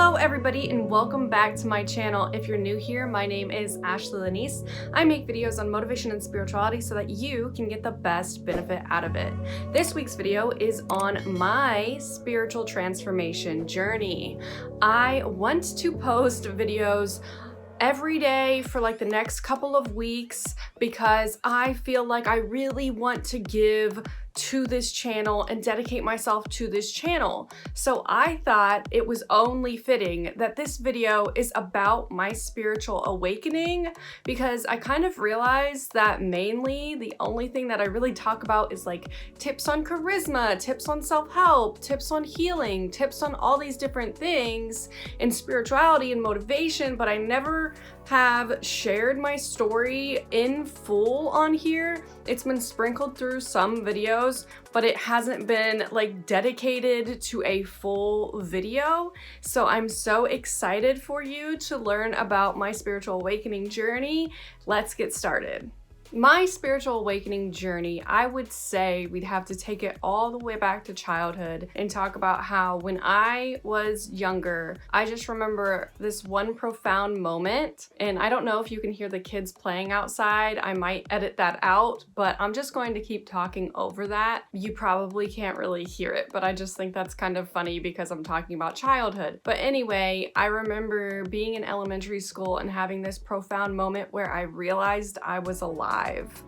Hello everybody and welcome back to my channel. If you're new here, my name is Ashley Lanice. I make videos on motivation and spirituality so that you can get the best benefit out of it. This week's video is on my spiritual transformation journey. I want to post videos every day for like the next couple of weeks because I feel like I really want to give to this channel and dedicate myself to this channel. So I thought it was only fitting that this video is about my spiritual awakening, because I kind of realized that mainly the only thing that I really talk about is like tips on charisma, tips on self-help, tips on healing, tips on all these different things in spirituality and motivation, but I never have shared my story in full on here. It's been sprinkled through some videos, but it hasn't been like dedicated to a full video. So I'm so excited for you to learn about my spiritual awakening journey. Let's get started. My spiritual awakening journey, I would say we'd have to take it all the way back to childhood and talk about how when I was younger, I just remember this one profound moment, and I don't know if you can hear the kids playing outside. I might edit that out, but I'm just going to keep talking over that. You probably can't really hear it, but I just think that's kind of funny because I'm talking about childhood. But anyway, I remember being in elementary school and having this profound moment where I realized I was alive.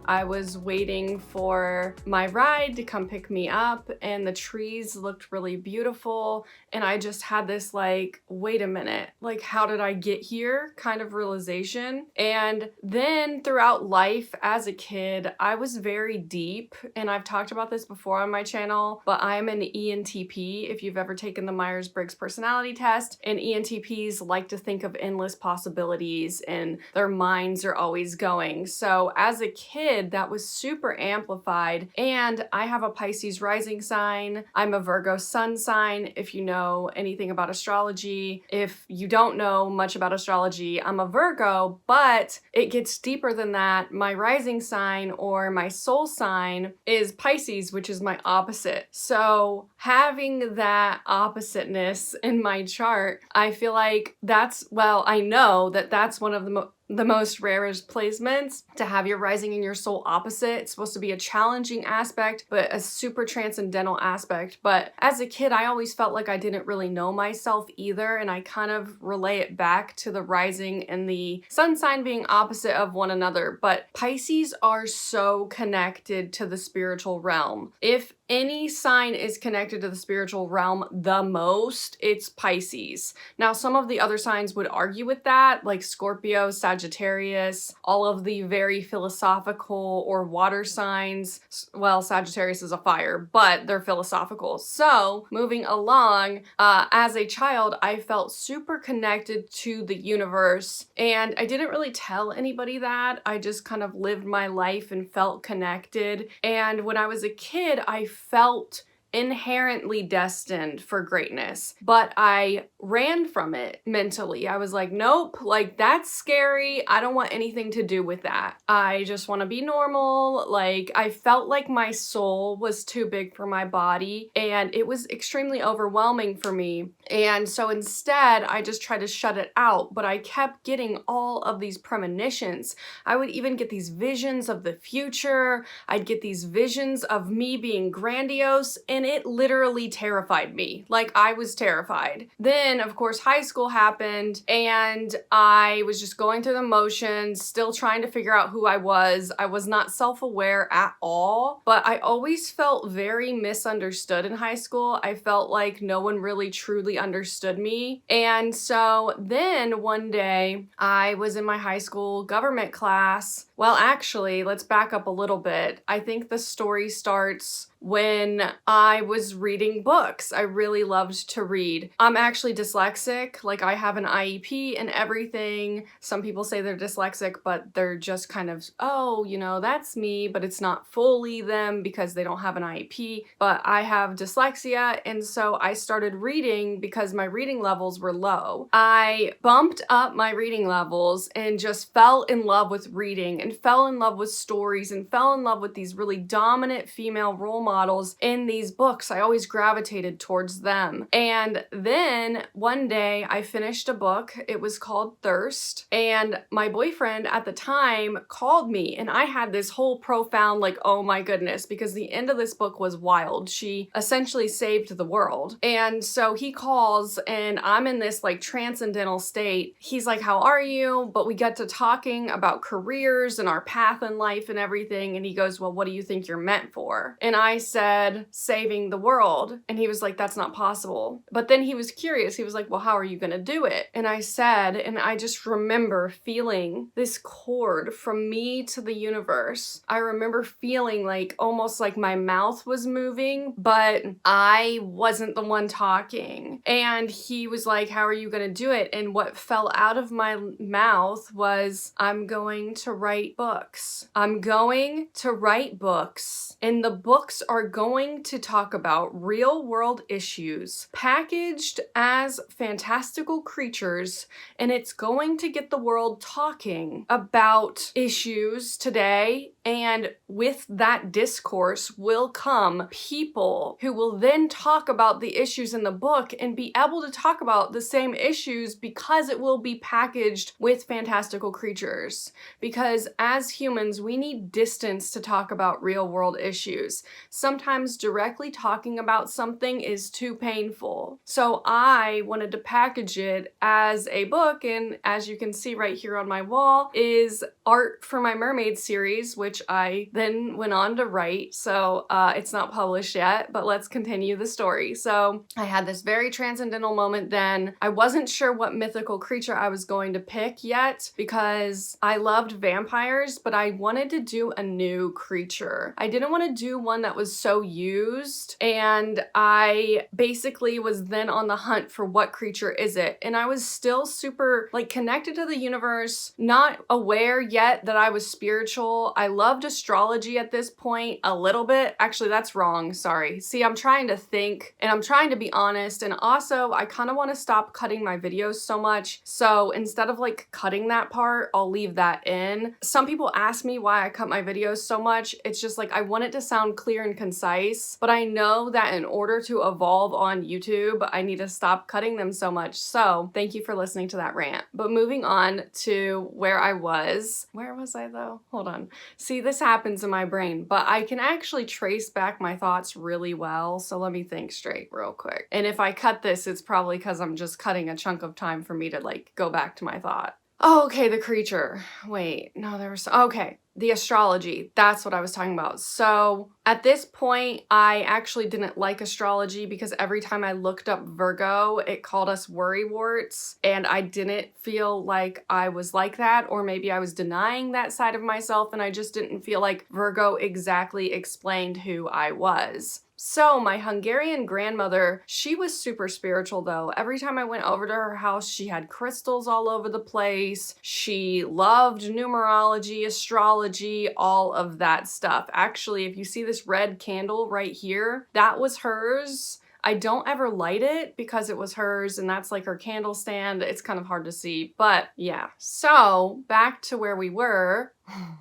I was waiting for my ride to come pick me up and the trees looked really beautiful, and I just had this like, wait a minute, like how did I get here kind of realization. And then throughout life as a kid, I was very deep, and I've talked about this before on my channel, but I'm an ENTP if you've ever taken the Myers-Briggs personality test, and ENTPs like to think of endless possibilities and their minds are always going. So as a kid, that was super amplified, and I have a Pisces rising sign. I'm a Virgo sun sign, if you know anything about astrology. If you don't know much about astrology, I'm a Virgo, but it gets deeper than that. My rising sign, or my soul sign, is Pisces, which is my opposite. So having that oppositeness in my chart, I feel like that's, well, I know that that's one of the most rarest placements to have your rising and your soul opposite. It's supposed to be a challenging aspect, but a super transcendental aspect. But as a kid, I always felt like I didn't really know myself either, and I kind of relay it back to the rising and the sun sign being opposite of one another. But Pisces are so connected to the spiritual realm. If any sign is connected to the spiritual realm the most, it's Pisces. Now, some of the other signs would argue with that, like Scorpio, Sagittarius, all of the very philosophical or water signs. Well, Sagittarius is a fire, but they're philosophical. So moving along, as a child, I felt super connected to the universe, and I didn't really tell anybody that. I just kind of lived my life and felt connected. And when I was a kid, I felt inherently destined for greatness, but I ran from it mentally. I was like, nope, like that's scary. I don't want anything to do with that. I just want to be normal. Like, I felt like my soul was too big for my body, and it was extremely overwhelming for me. And so instead, I just tried to shut it out, but I kept getting all of these premonitions. I would even get these visions of the future. I'd get these visions of me being grandiose, and it literally terrified me. Like, I was terrified. Then, of course, high school happened, and I was just going through the motions, still trying to figure out who I was. I was not self-aware at all, but I always felt very misunderstood in high school. I felt like no one really truly understood me. And so then one day, I was in my high school government class. Well, actually, let's back up a little bit. I think the story starts when I was reading books. I really loved to read. I'm actually dyslexic, like I have an IEP and everything. Some people say they're dyslexic, but they're just kind of, oh, you know, that's me, but it's not fully them because they don't have an IEP. But I have dyslexia, and so I started reading because my reading levels were low. I bumped up my reading levels and just fell in love with reading and fell in love with stories and fell in love with these really dominant female role models in these books. I always gravitated towards them. And then one day I finished a book. It was called Thirst. And my boyfriend at the time called me, and I had this whole profound like, oh my goodness, because the end of this book was wild. She essentially saved the world. And so he calls and I'm in this like transcendental state. He's like, how are you? But we got to talking about careers and our path in life and everything. And he goes, well, what do you think you're meant for? And I said, saving the world. And he was like, that's not possible. But then he was curious. He was like, well, how are you going to do it? And I said, and I just remember feeling this cord from me to the universe. I remember feeling like almost like my mouth was moving, but I wasn't the one talking. And he was like, how are you going to do it? And what fell out of my mouth was, I'm going to write books. I'm going to write books. And the books are going to talk about real world issues packaged as fantastical creatures. And it's going to get the world talking about issues today. And with that discourse will come people who will then talk about the issues in the book and be able to talk about the same issues because it will be packaged with fantastical creatures. Because as humans, we need distance to talk about real world issues. Sometimes directly talking about something is too painful. So I wanted to package it as a book, and as you can see right here on my wall is art for my mermaid series, which I then went on to write. So it's not published yet, but let's continue the story. So I had this very transcendental moment then. I wasn't sure what mythical creature I was going to pick yet because I loved vampires, but I wanted to do a new creature. I didn't want to do one that was so used, and I basically was then on the hunt for what creature is it. And I was still super like connected to the universe, not aware yet that I was spiritual. I loved astrology at this point a little bit. Actually, that's wrong. Sorry. See, I'm trying to think and I'm trying to be honest. And also, I kind of want to stop cutting my videos so much. So instead of like cutting that part, I'll leave that in. Some people ask me why I cut my videos so much. It's just like I want it to sound clear and concise, but I know that in order to evolve on YouTube, I need to stop cutting them so much. So thank you for listening to that rant. But moving on to where I was. Where was I though? Hold on. See, this happens in my brain, but I can actually trace back my thoughts really well. So let me think straight real quick. And if I cut this, it's probably because I'm just cutting a chunk of time for me to like go back to my thought. Oh, okay, the creature. Wait, no, there was, okay. The astrology, that's what I was talking about. So at this point, I actually didn't like astrology because every time I looked up Virgo, it called us worrywarts, and I didn't feel like I was like that, or maybe I was denying that side of myself, and I just didn't feel like Virgo exactly explained who I was. So my Hungarian grandmother, she was super spiritual though. Every time I went over to her house, she had crystals all over the place. She loved numerology, astrology, all of that stuff. Actually, if you see this red candle right here, that was hers. I don't ever light it because it was hers, and that's like her candle stand. It's kind of hard to see, but yeah. So back to where we were.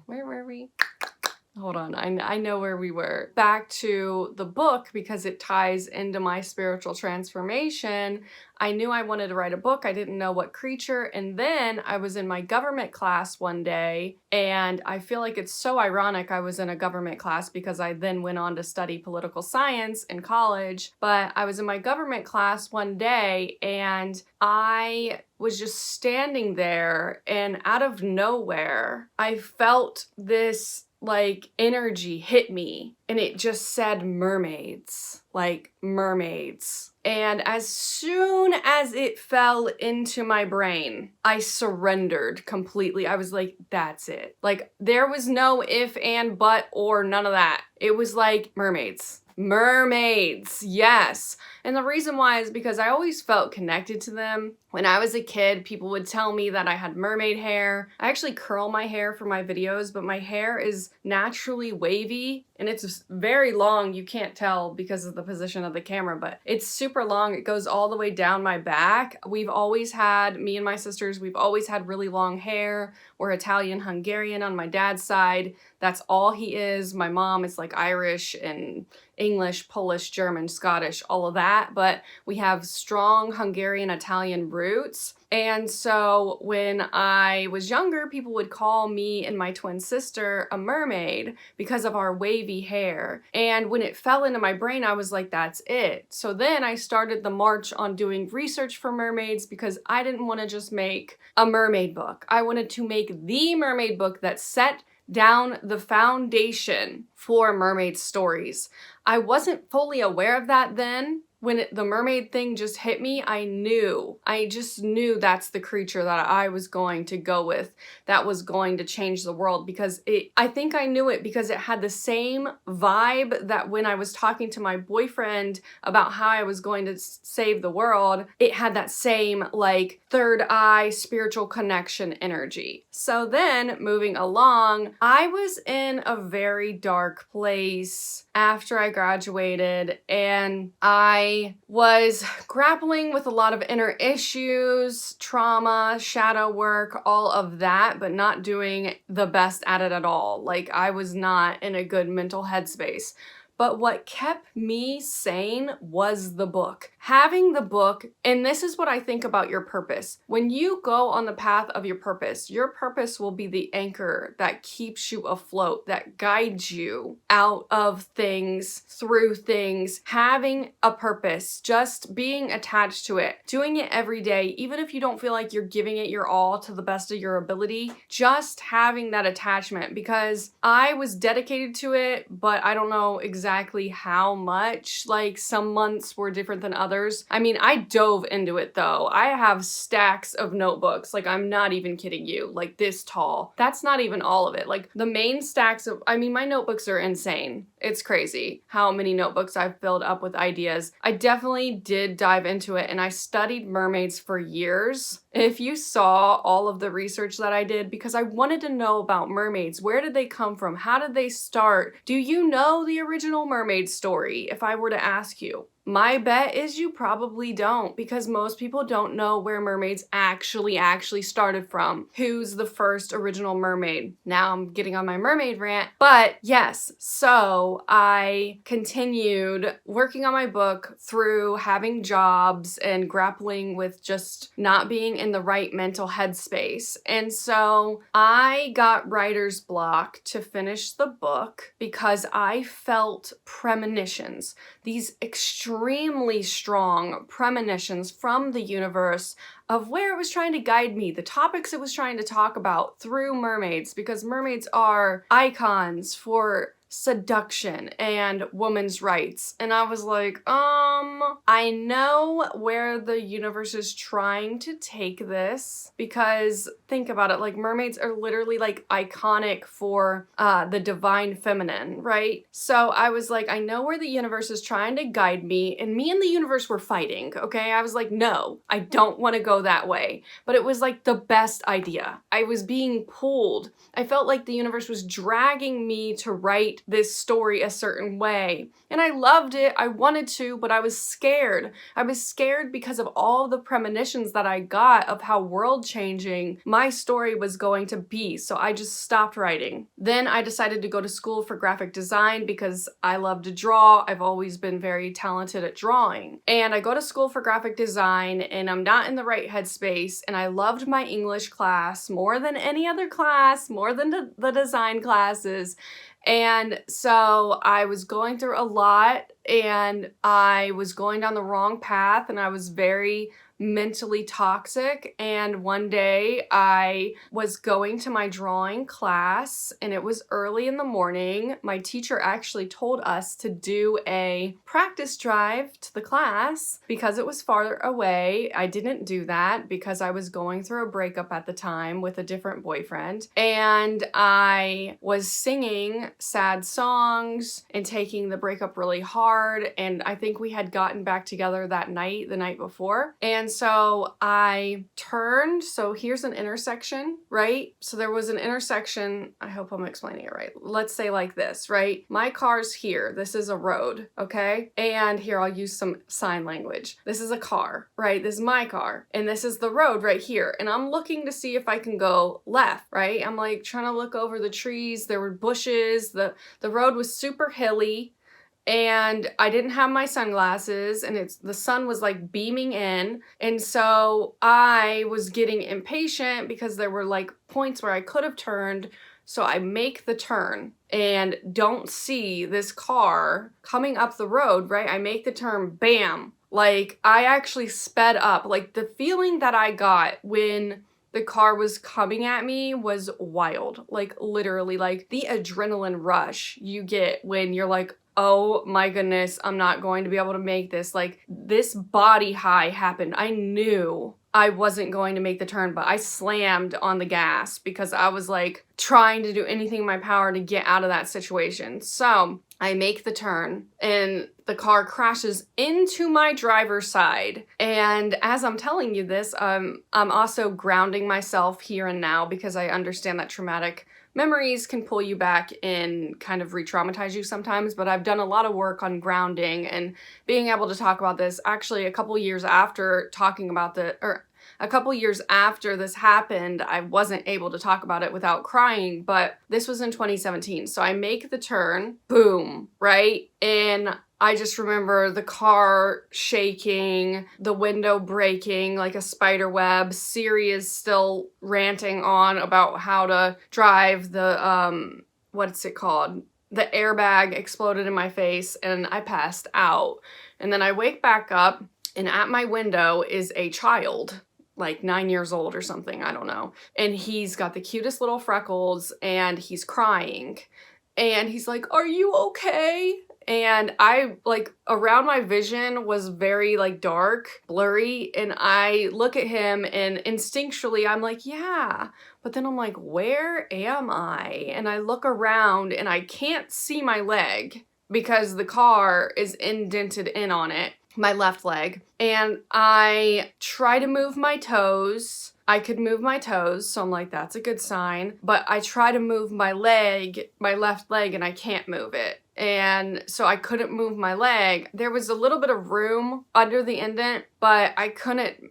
Where were we? Hold on, I know where we were. Back to the book because it ties into my spiritual transformation. I knew I wanted to write a book. I didn't know what creature. And then I was in my government class one day, and I feel like it's so ironic I was in a government class because I then went on to study political science in college. But I was in my government class one day and I was just standing there, and out of nowhere, I felt this like energy hit me, and it just said mermaids, like mermaids. And as soon as it fell into my brain, I surrendered completely. I was like, that's it. Like there was no if and but or none of that. It was like mermaids. Mermaids, yes. And the reason why is because I always felt connected to them. When I was a kid, people would tell me that I had mermaid hair. I actually curl my hair for my videos, but my hair is naturally wavy and it's very long. You can't tell because of the position of the camera, but it's super long. It goes all the way down my back. We've always had, me and my sisters, we've always had really long hair. We're Italian Hungarian on my dad's side. That's all he is. My mom is like Irish and English, Polish, German, Scottish, all of that, but we have strong Hungarian Italian roots. And so when I was younger, people would call me and my twin sister a mermaid because of our wavy hair. And when it fell into my brain, I was like, that's it. So then I started the march on doing research for mermaids because I didn't want to just make a mermaid book. I wanted to make the mermaid book that set down the foundation for mermaid stories. I wasn't fully aware of that then. When the mermaid thing just hit me, I just knew that's the creature that I was going to go with, that was going to change the world, because I think I knew it because it had the same vibe that when I was talking to my boyfriend about how I was going to save the world, it had that same like third eye spiritual connection energy. So then moving along, I was in a very dark place after I graduated, and I was grappling with a lot of inner issues, trauma, shadow work, all of that, but not doing the best at it at all. Like, I was not in a good mental headspace. But what kept me sane was the book. Having the book, and this is what I think about your purpose. When you go on the path of your purpose will be the anchor that keeps you afloat, that guides you out of things, through things. Having a purpose, just being attached to it, doing it every day, even if you don't feel like you're giving it your all to the best of your ability, just having that attachment, because I was dedicated to it, but I don't know exactly how much. Like, some months were different than others. I mean, I dove into it though. I have stacks of notebooks. Like, I'm not even kidding you. Like, this tall. That's not even all of it. Like, the main stacks of, I mean, my notebooks are insane. It's crazy how many notebooks I've filled up with ideas. I definitely did dive into it, and I studied mermaids for years. If you saw all of the research that I did, because I wanted to know about mermaids. Where did they come from? How did they start? Do you know the original mermaid story, if I were to ask you? My bet is you probably don't, because most people don't know where mermaids actually started from. Who's the first original mermaid? Now I'm getting on my mermaid rant, but yes, so I continued working on my book through having jobs and grappling with just not being in the right mental headspace. And so I got writer's block to finish the book because I felt premonitions, these extremely strong premonitions from the universe of where it was trying to guide me, the topics it was trying to talk about through mermaids, because mermaids are icons for seduction and women's rights. And I was like, I know where the universe is trying to take this, because think about it, like, mermaids are literally like iconic for the divine feminine, right? So I was like, I know where the universe is trying to guide me, and me and the universe were fighting, okay? I was like, no, I don't want to go that way. But it was like the best idea. I was being pulled. I felt like the universe was dragging me to write this story a certain way. And I loved it. I wanted to, but I was scared. I was scared because of all the premonitions that I got of how world-changing my story was going to be. So I just stopped writing. Then I decided to go to school for graphic design because I love to draw. I've always been very talented at drawing. And I go to school for graphic design, and I'm not in the right headspace. And I loved my English class more than any other class, more than the design classes. And so I was going through a lot, and I was going down the wrong path, and I was very mentally toxic. And one day I was going to my drawing class, and it was early in the morning. My teacher actually told us to do a practice drive to the class because it was farther away. I didn't do that because I was going through a breakup at the time with a different boyfriend, and I was singing sad songs and taking the breakup really hard. And I think we had gotten back together that night, the night before. And And so I turned, so here's an intersection, right? So there was an intersection, I hope I'm explaining it right. Let's say like this, right? My car's here, this is a road, okay? And here, I'll use some sign language. This is a car, right? This is my car, and this is the road right here. And I'm looking to see if I can go left, right? I'm like trying to look over the trees, there were bushes, the road was super hilly, and I didn't have my sunglasses, and the sun was like beaming in, and so I was getting impatient because there were like points where I could have turned. So I make the turn and don't see this car coming up the road, right? I make the turn, bam. Like, I actually sped up. Like, the feeling that I got when the car was coming at me was wild. Like, literally, like the adrenaline rush you get when you're like, oh my goodness, I'm not going to be able to make this. Like, this body high happened. I knew I wasn't going to make the turn, but I slammed on the gas because I was like trying to do anything in my power to get out of that situation. So I make the turn and the car crashes into my driver's side. And as I'm telling you this, I'm also grounding myself here and now because I understand that traumatic memories can pull you back and kind of re-traumatize you sometimes, but I've done a lot of work on grounding and being able to talk about this. Actually, a couple years after this happened, I wasn't able to talk about it without crying, but this was in 2017. So I make the turn, boom, right? And I just remember the car shaking, the window breaking like a spider web. Siri is still ranting on about how to drive. The, what's it called? The airbag exploded in my face and I passed out. And then I wake back up and at my window is a child, like 9 years old or something, I don't know. And he's got the cutest little freckles and he's crying. And he's like, "Are you okay?" And I, like, around my vision was very, like, dark, blurry, and I look at him and instinctually I'm like, yeah. But then I'm like, where am I? And I look around and I can't see my leg because the car is indented in on it, my left leg. And I try to move my toes. I could move my toes, so I'm like, that's a good sign. But I try to move my leg, my left leg, and I can't move it. And so I couldn't move my leg. There was a little bit of room under the indent, but I couldn't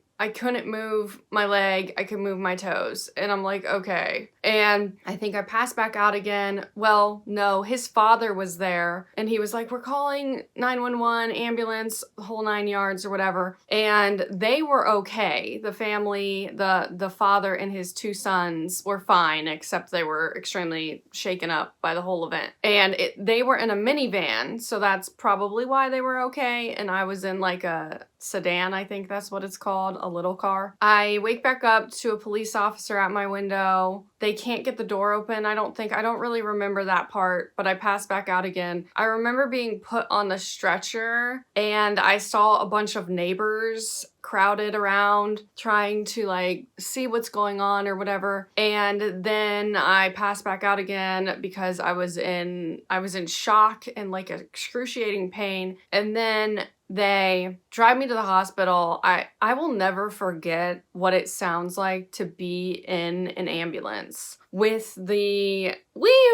move my leg. I could move my toes. And I'm like, okay. And I think I passed back out again. Well, no, his father was there and he was like, "We're calling 911, ambulance, the whole 9 yards," or whatever. And they were okay. The family, the father and his 2 sons were fine, except they were extremely shaken up by the whole event. And they were in a minivan, so that's probably why they were okay. And I was in like a sedan, I think that's what it's called, a little car. I wake back up to a police officer at my window. They can't get the door open. I don't really remember that part, but I passed back out again. I remember being put on the stretcher and I saw a bunch of neighbors crowded around trying to like see what's going on or whatever. And then I passed back out again because I was in shock and like excruciating pain. And then they drive me to the hospital. I will never forget what it sounds like to be in an ambulance with the wee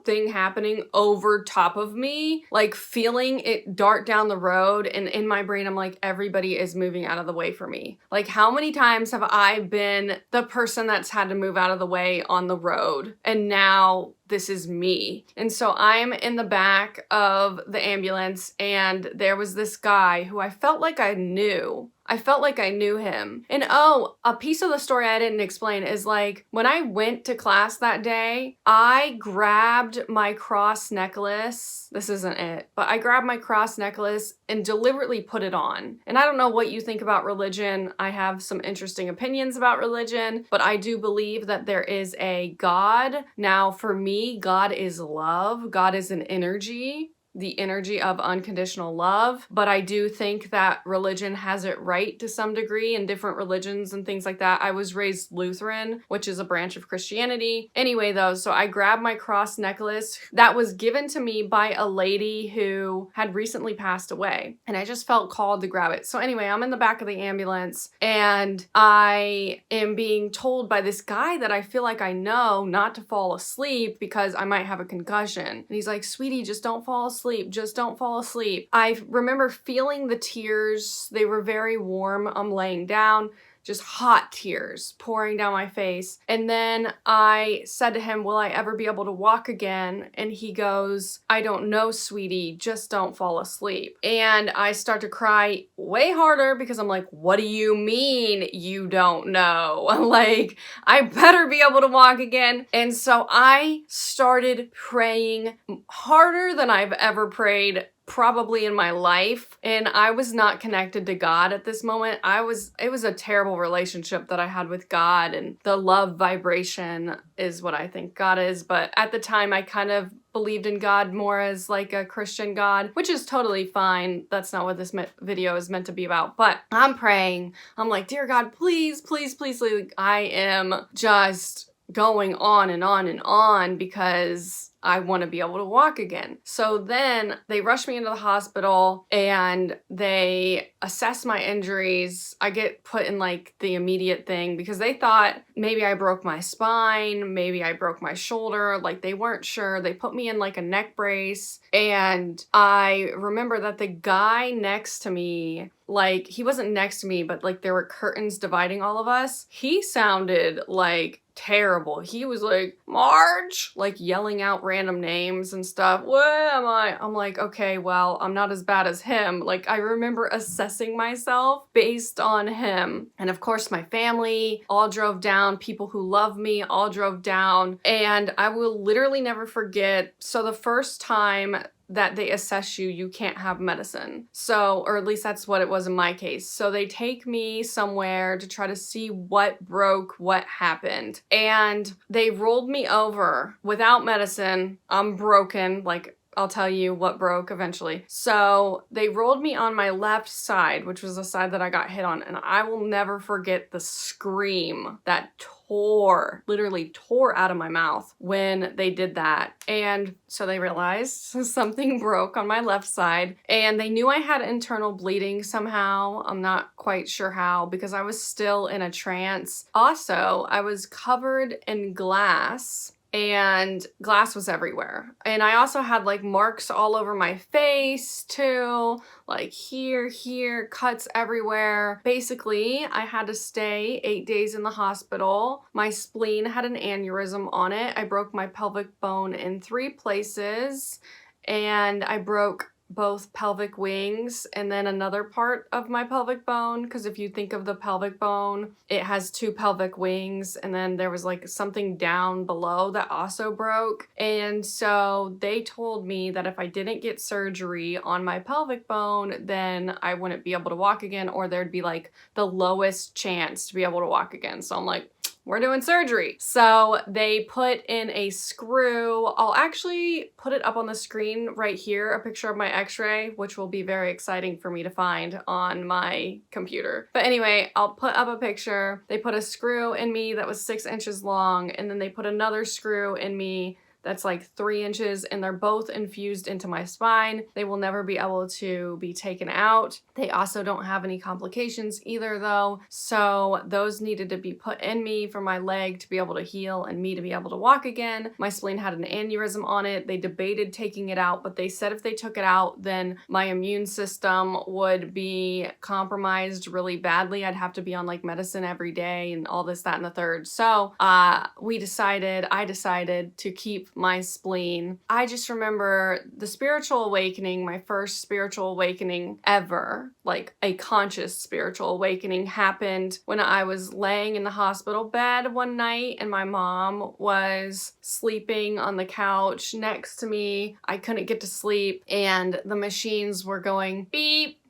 thing happening over top of me, like feeling it dart down the road. And in my brain, I'm like, everybody is moving out of the way for me. Like, how many times have I been the person that's had to move out of the way on the road? And now this is me. And so I'm in the back of the ambulance and there was this guy who I felt like I knew. I felt like I knew him. And oh, a piece of the story I didn't explain is like, when I went to class that day, I grabbed my cross necklace. This isn't it, but I grabbed my cross necklace and deliberately put it on. And I don't know what you think about religion. I have some interesting opinions about religion, but I do believe that there is a God. Now, for me, God is love. God is an energy. the energy of unconditional love, but I do think that religion has it right to some degree in different religions and things like that. I was raised Lutheran, which is a branch of Christianity. Anyway, though, so I grabbed my cross necklace that was given to me by a lady who had recently passed away, and I just felt called to grab it. So anyway, I'm in the back of the ambulance and I am being told by this guy that I feel like I know not to fall asleep because I might have a concussion. And he's like, sweetie, just don't fall asleep. Just don't fall asleep. I remember feeling the tears. They were very warm. I'm laying down, just hot tears pouring down my face. And then I said to him, will I ever be able to walk again? And he goes, I don't know, sweetie, just don't fall asleep. And I start to cry way harder because I'm like, what do you mean you don't know? Like, I better be able to walk again. And so I started praying harder than I've ever prayed probably in my life, and I was not connected to God at this moment. It was a terrible relationship that I had with God, and the love vibration is what I think God is, but at the time I kind of believed in God more as like a Christian God, which is totally fine. That's not what this video is meant to be about, but I'm praying. I'm like, dear God, please, please, please, like, I am just going on and on and on because I want to be able to walk again. So then they rush me into the hospital and they assess my injuries. I get put in like the immediate thing because they thought maybe I broke my spine, maybe I broke my shoulder, like they weren't sure. They put me in like a neck brace, and I remember that the guy next to me, like he wasn't next to me, but like there were curtains dividing all of us. He sounded like terrible. He was like, Marge, like yelling out random names and stuff. What am I? I'm like, okay, well, I'm not as bad as him. Like, I remember assessing myself based on him. And of course, my family all drove down. People who love me all drove down. And I will literally never forget. So the first time that they assess you, you can't have medicine. So, or at least that's what it was in my case. So they take me somewhere to try to see what broke, what happened. And they rolled me over without medicine. I'm broken, like I'll tell you what broke eventually. So they rolled me on my left side, which was the side that I got hit on. And I will never forget the scream that literally tore out of my mouth when they did that. And so they realized something broke on my left side, and they knew I had internal bleeding somehow. I'm not quite sure how because I was still in a trance. Also, I was covered in glass, and glass was everywhere. And I also had like marks all over my face too, like here, cuts everywhere. Basically, I had to stay 8 days in the hospital. My spleen had an aneurysm on it. I broke my pelvic bone in 3 places, and I broke both pelvic wings and then another part of my pelvic bone, because if you think of the pelvic bone, it has 2 pelvic wings, and then there was like something down below that also broke. And so they told me that if I didn't get surgery on my pelvic bone, then I wouldn't be able to walk again, or there'd be like the lowest chance to be able to walk again. So I'm like, we're doing surgery. So they put in a screw. I'll actually put it up on the screen right here, a picture of my x-ray, which will be very exciting for me to find on my computer. But anyway, I'll put up a picture. They put a screw in me that was 6 inches long, and then they put another screw in me that's like 3 inches, and they're both infused into my spine. They will never be able to be taken out. They also don't have any complications either though. So those needed to be put in me for my leg to be able to heal and me to be able to walk again. My spleen had an aneurysm on it. They debated taking it out, but they said if they took it out, then my immune system would be compromised really badly. I'd have to be on like medicine every day and all this, that, and the third. So I decided to keep my spleen. I just remember the spiritual awakening, my first spiritual awakening ever, like a conscious spiritual awakening, happened when I was laying in the hospital bed one night and my mom was sleeping on the couch next to me. I couldn't get to sleep, and the machines were going beep,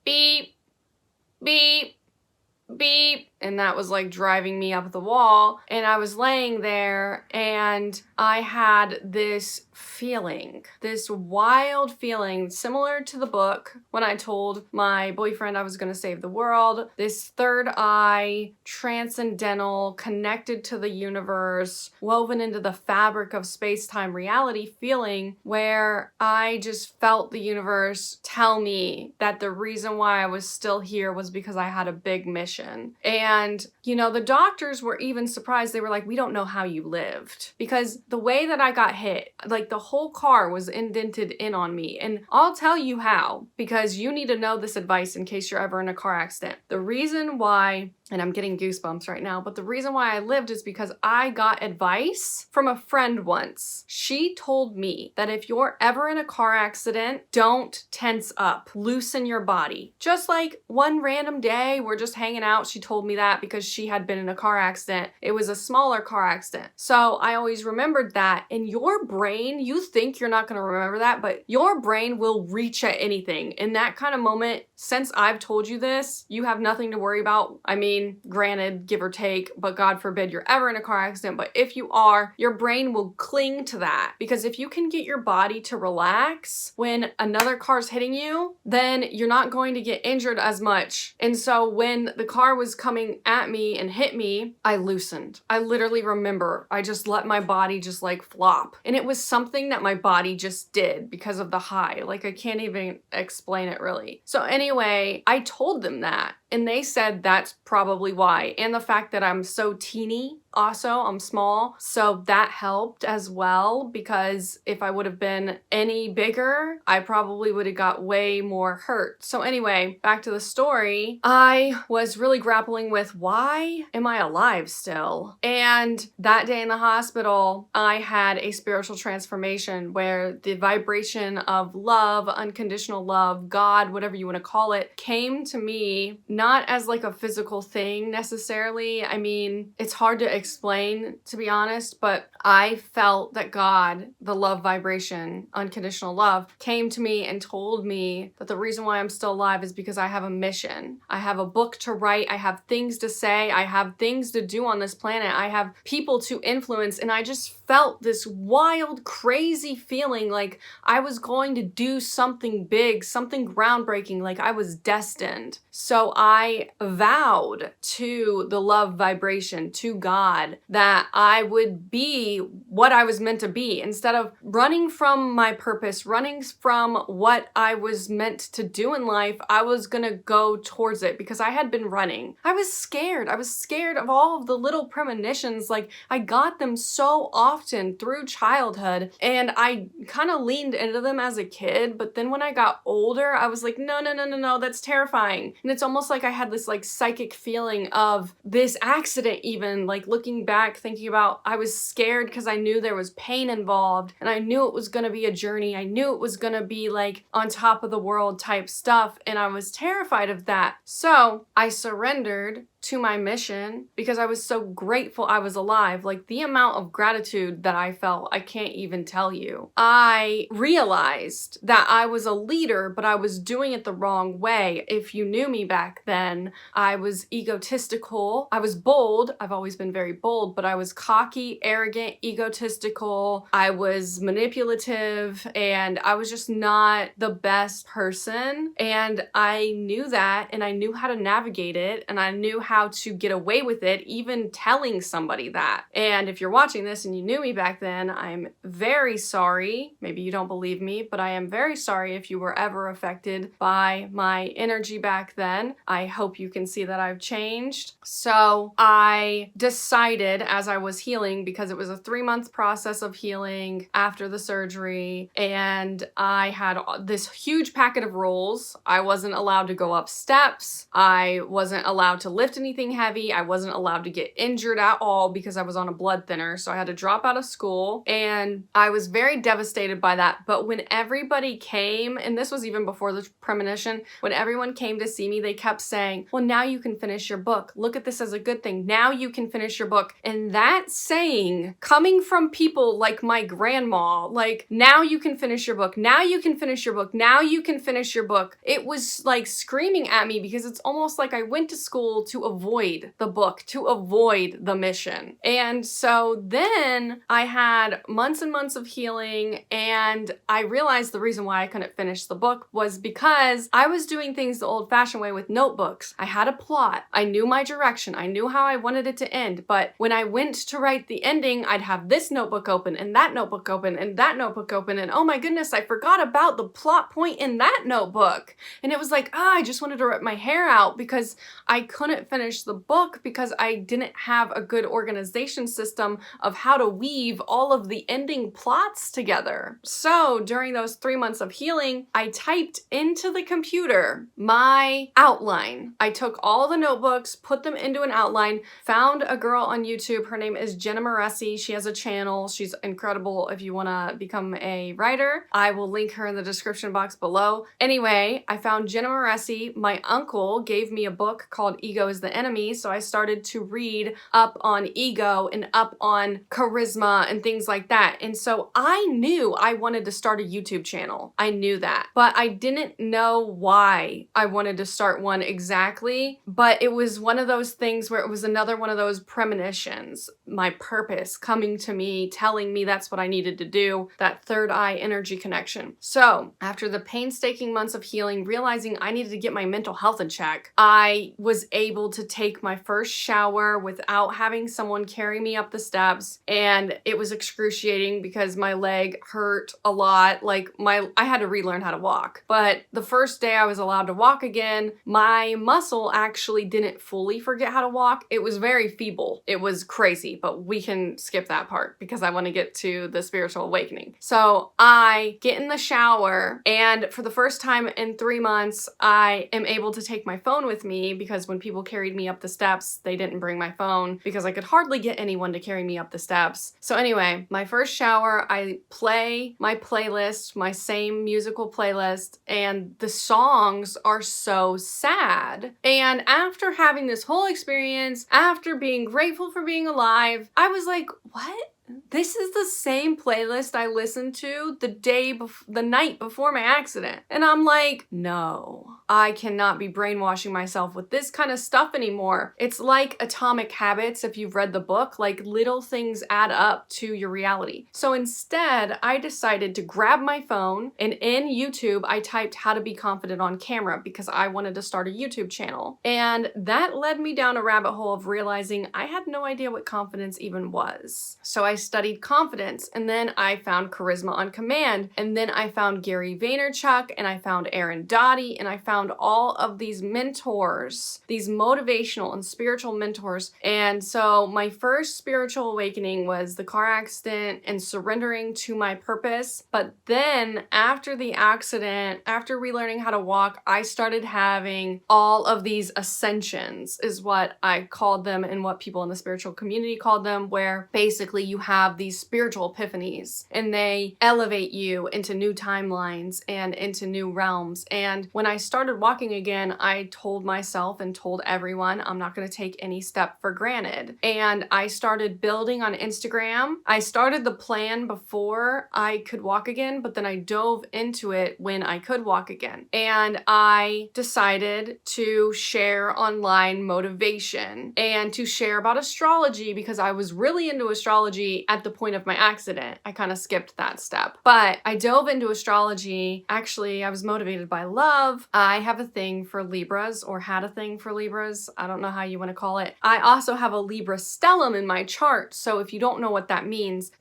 beep, beep, beep. and that was like driving me up the wall. And I was laying there and I had this feeling, this wild feeling similar to the book when I told my boyfriend I was going to save the world. This third eye, transcendental, connected to the universe, woven into the fabric of space-time reality feeling where I just felt the universe tell me that the reason why I was still here was because I had a big mission. And, you know, the doctors were even surprised. They were like, we don't know how you lived, because the way that I got hit, like the whole car was indented in on me. And I'll tell you how, because you need to know this advice in case you're ever in a car accident. The reason why, and I'm getting goosebumps right now, but the reason why I lived is because I got advice from a friend once. She told me that if you're ever in a car accident, don't tense up, loosen your body. Just like one random day, we're just hanging out. She told me that because she had been in a car accident. It was a smaller car accident. So I always remembered that. In your brain, you think you're not going to remember that, but your brain will reach at anything. In that kind of moment, since I've told you this, you have nothing to worry about. I mean, granted, give or take, but God forbid you're ever in a car accident. But if you are, your brain will cling to that, because if you can get your body to relax when another car's hitting you, then you're not going to get injured as much. And so when the car was coming at me and hit me, I loosened. I literally remember I just let my body just like flop. And it was something that my body just did because of the high. Like I can't even explain it really. So anyway, I told them that. And they said that's probably why. And the fact that I'm so teeny, also, I'm small. So that helped as well, because if I would have been any bigger, I probably would have got way more hurt. So anyway, back to the story. I was really grappling with, why am I alive still? And that day in the hospital, I had a spiritual transformation where the vibration of love, unconditional love, God, whatever you want to call it, came to me, not as like a physical thing necessarily. I mean, it's hard to explain, to be honest, but I felt that God, the love vibration, unconditional love, came to me and told me that the reason why I'm still alive is because I have a mission. I have a book to write. I have things to say. I have things to do on this planet. I have people to influence. And I just felt this wild, crazy feeling like I was going to do something big, something groundbreaking, like I was destined. So I vowed to the love vibration, to God, that I would be what I was meant to be. Instead of running from my purpose, running from what I was meant to do in life, I was gonna go towards it, because I had been running. I was scared. I was scared of all of the little premonitions. Like, I got them so often through childhood, and I kind of leaned into them as a kid, but then when I got older, I was like, no, no, no, no, no, that's terrifying. And it's almost like I had this like psychic feeling of this accident, even like looking back, thinking about, I was scared because I knew there was pain involved, and I knew it was going to be a journey. I knew it was going to be like on top of the world type stuff, and I was terrified of that. So I surrendered to my mission because I was so grateful I was alive. Like, the amount of gratitude that I felt, I can't even tell you. I realized that I was a leader, but I was doing it the wrong way. If you knew me back then, I was egotistical. I was bold. I've always been very bold, but I was cocky, arrogant, egotistical. I was manipulative, and I was just not the best person. And I knew that, and I knew how to navigate it, and I knew how to get away with it, even telling somebody that. And if you're watching this and you knew me back then, I'm very sorry. Maybe you don't believe me, but I am very sorry if you were ever affected by my energy back then. I hope you can see that I've changed. So I decided as I was healing, because it was a 3-month process of healing after the surgery, and I had this huge packet of rules. I wasn't allowed to go up steps. I wasn't allowed to lift anything heavy. I wasn't allowed to get injured at all because I was on a blood thinner. So I had to drop out of school, and I was very devastated by that. But when everybody came, and this was even before the premonition, when everyone came to see me, they kept saying, well, now you can finish your book. Look at this as a good thing. Now you can finish your book. And that saying coming from people like my grandma, like, now you can finish your book. Now you can finish your book. Now you can finish your book. It was like screaming at me because it's almost like I went to school to avoid the book, to avoid the mission. And so then I had months and months of healing, and I realized the reason why I couldn't finish the book was because I was doing things the old-fashioned way with notebooks. I had a plot. I knew my direction. I knew how I wanted it to end. But when I went to write the ending, I'd have this notebook open and that notebook open and that notebook open, and oh my goodness, I forgot about the plot point in that notebook. And it was like, I just wanted to rip my hair out because I couldn't finish the book because I didn't have a good organization system of how to weave all of the ending plots together. So during those 3 months of healing, I typed into the computer my outline. I took all the notebooks, put them into an outline, found a girl on YouTube. Her name is JENNA. She has a channel. She's incredible if you want to become a writer. I will link her in the description box below. Anyway, I found JENNA. My uncle gave me a book called Ego is the Enemy, so I started to read up on ego and up on charisma and things like that. And so I knew I wanted to start a YouTube channel. I knew that, but I didn't know why I wanted to start one exactly. But it was one of those things where it was another one of those premonitions, my purpose coming to me, telling me that's what I needed to do, that third eye energy connection. So after the painstaking months of healing, realizing I needed to get my mental health in check, I was able to take my first shower without having someone carry me up the steps. And it was excruciating because my leg hurt a lot. Like I had to relearn how to walk. But the first day I was allowed to walk again, my muscle actually didn't fully forget how to walk. It was very feeble. It was crazy, but we can skip that part because I want to get to the spiritual awakening. So I get in the shower, and for the first time in 3 months, I am able to take my phone with me because when people carried me up the steps, they didn't bring my phone because I could hardly get anyone to carry me up the steps. So anyway, my first shower, I play my playlist, my same musical playlist, and the songs are so sad. And after having this whole experience, after being grateful for being alive, I was like, what? This is the same playlist I listened to the night before my accident. And I'm like, no, I cannot be brainwashing myself with this kind of stuff anymore. It's like Atomic Habits, if you've read the book, like little things add up to your reality. So instead, I decided to grab my phone, and in YouTube, I typed how to be confident on camera because I wanted to start a YouTube channel. And that led me down a rabbit hole of realizing I had no idea what confidence even was. So I studied confidence, and then I found Charisma on Command, and then I found Gary Vaynerchuk, and I found Aaron Dottie, and I found all of these mentors, these motivational and spiritual mentors. And so my first spiritual awakening was the car accident and surrendering to my purpose. But then after the accident, after relearning how to walk, I started having all of these ascensions, is what I called them and what people in the spiritual community called them, where basically you have these spiritual epiphanies and they elevate you into new timelines and into new realms. And when I started walking again, I told myself and told everyone, I'm not going to take any step for granted. And I started building on Instagram. I started the plan before I could walk again, but then I dove into it when I could walk again. And I decided to share online motivation and to share about astrology because I was really into astrology at the point of my accident. I kind of skipped that step, but I dove into astrology. Actually, I was motivated by love. I have a thing for Libras, or had a thing for Libras. I don't know how you want to call it. I also have a Libra stellium in my chart. So if you don't know what that means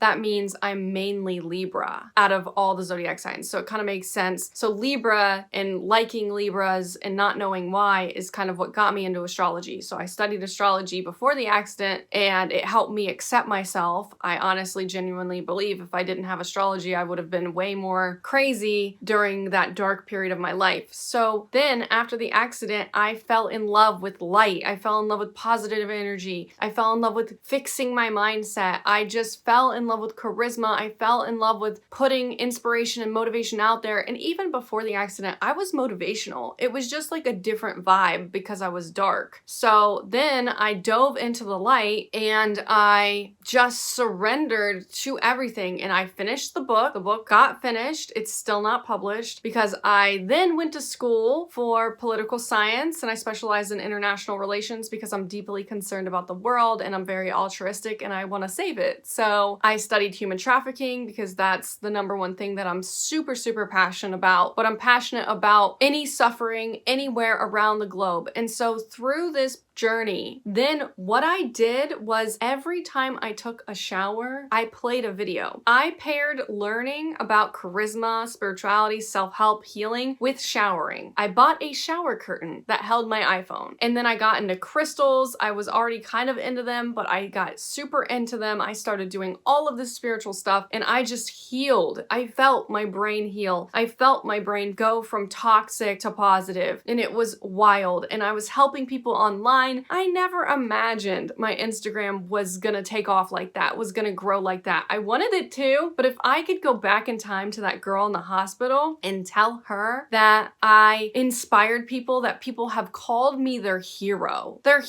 I'm mainly Libra out of all the zodiac signs. So it kind of makes sense. So Libra and liking Libras and not knowing why is kind of what got me into astrology. So I studied astrology before the accident and it helped me accept myself. I honestly genuinely believe if I didn't have astrology, I would have been way more crazy during that dark period of my life. So then after the accident, I fell in love with light. I fell in love with positive energy. I fell in love with fixing my mindset. I just fell in love with charisma. I fell in love with putting inspiration and motivation out there. And even before the accident, I was motivational. It was just like a different vibe because I was dark. So then I dove into the light and I just surrendered to everything. And I finished the book. The book got finished. It's still not published because I then went to school for political science and I specialize in international relations because I'm deeply concerned about the world and I'm very altruistic and I want to save it. So I studied human trafficking because that's the number one thing that I'm super, super passionate about. But I'm passionate about any suffering anywhere around the globe. And so through this journey, then what I did was every time I took a shower, I played a video. I paired learning about charisma, spirituality, self-help, healing with showering. I bought a shower curtain that held my iPhone. And then I got into crystals. I was already kind of into them, but I got super into them. I started doing all of this spiritual stuff and I just healed. I felt my brain heal. I felt my brain go from toxic to positive and it was wild. And I was helping people online. I never imagined my Instagram was gonna take off like that, was gonna grow like that. I wanted it to, but if I could go back in time to that girl in the hospital and tell her that I inspired people, that people have called me their hero, their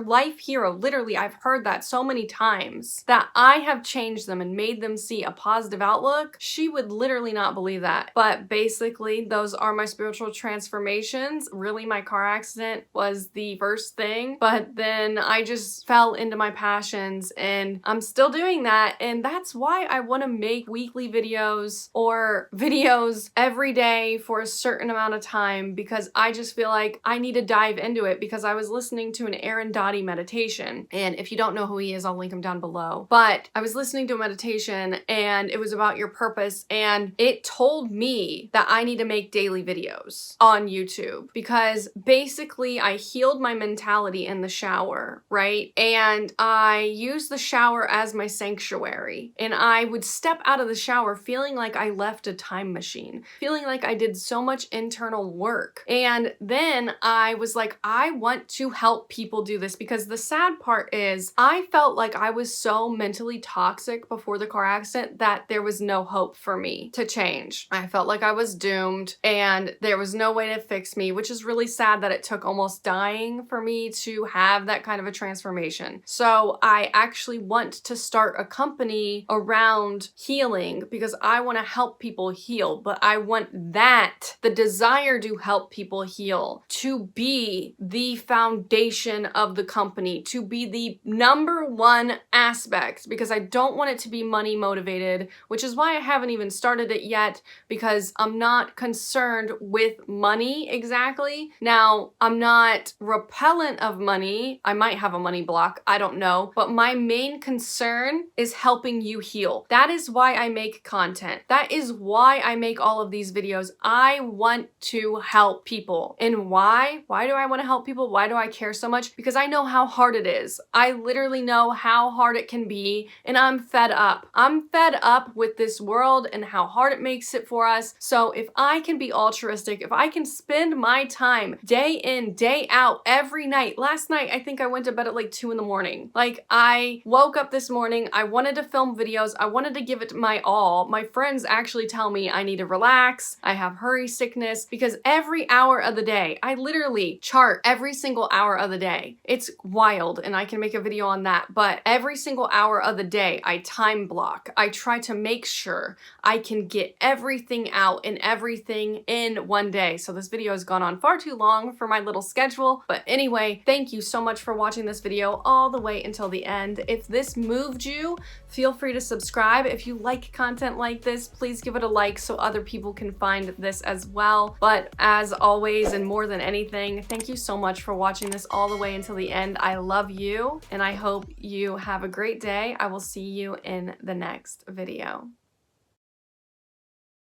life hero. Literally, I've heard that so many times, that I have changed them and made them see a positive outlook. She would literally not believe that. But basically, those are my spiritual transformations. Really, my car accident was the first thing. But then I just fell into my passions and I'm still doing that. And that's why I want to make weekly videos or videos every day for a certain amount of time, because I just feel like I need to dive into it because I was listening to an Aaron Dottie meditation. And if you don't know who he is, I'll link him down below. But I was listening to a meditation and it was about your purpose. And it told me that I need to make daily videos on YouTube because basically I healed my mentality in the shower, right? And I used the shower as my sanctuary. And I would step out of the shower feeling like I left a time machine, feeling like I did so much internal work. And then I was like, I want to help people do this because the sad part is I felt like I was so mentally toxic before the car accident that there was no hope for me to change. I felt like I was doomed and there was no way to fix me, which is really sad that it took almost dying for me to have that kind of a transformation. So I actually want to start a company around healing because I want to help people heal, but I want that, the desire to help people heal, to be the foundation of the company, to be the number one aspect, because I don't want it to be money motivated, which is why I haven't even started it yet, because I'm not concerned with money exactly. Now, I'm not repellent of money. I might have a money block, I don't know, but my main concern is helping you heal. That is why I make content. That is why I make all of these videos. I want to help people. And why? Why do I want to help people? Why do I care so much? Because I know how hard it is. I literally know how hard it can be, and I'm fed up. I'm fed up with this world and how hard it makes it for us. So if I can be altruistic, if I can spend my time day in, day out, every night. Last night, I think I went to bed at like 2 in the morning. Like, I woke up this morning, I wanted to film videos, I wanted to give it my all. My friends actually tell me I need to relax, I have hurry sickness, because every hour of the day, I literally chart every single hour of the day. It's wild, and I can make a video on that, but every single hour of the day, I time block. I try to make sure I can get everything out and everything in one day. So this video has gone on far too long for my little schedule, but anyway, thank you so much for watching this video all the way until the end. If this moved you, feel free to subscribe. If you like content like this, please give it a like so other people can find this as well. But as always, and more than anything, thank you so much for watching this all the way until the end. I love you, and I hope you have a great day. I will see you in the next video.